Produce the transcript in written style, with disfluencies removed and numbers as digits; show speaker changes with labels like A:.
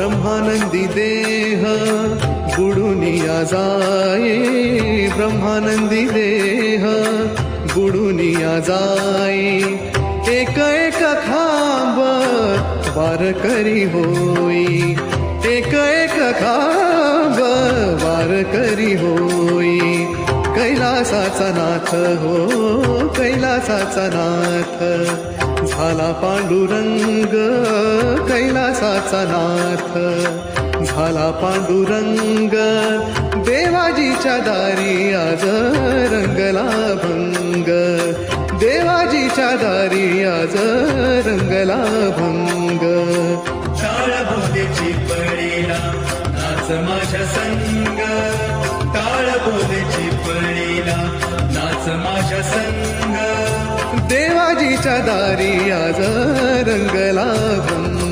A: ब्रह्मानंदी देह बुडुनिया जाये, ब्रह्मानंदी देह बुडुनिया जाये. एक एक खांब वारकरी होई, एक एक खांब वारकरी होई. कैलासाचा नाथ हो, कैलासाचा नाथ झाला पांडुरंग, कैलासाचा नाथ झाला पांडुरंग. देवाजीच्या दारी आज रंगला भंग, देवाजीच्या दारी आज रंगला भंग.
B: टाळ बोलेची पळीला नाच माझ्या संग, टाळ बोलेची पळीला नाच माझ्या संग.
A: देवाजीच्या दारी आज रंगला भंग.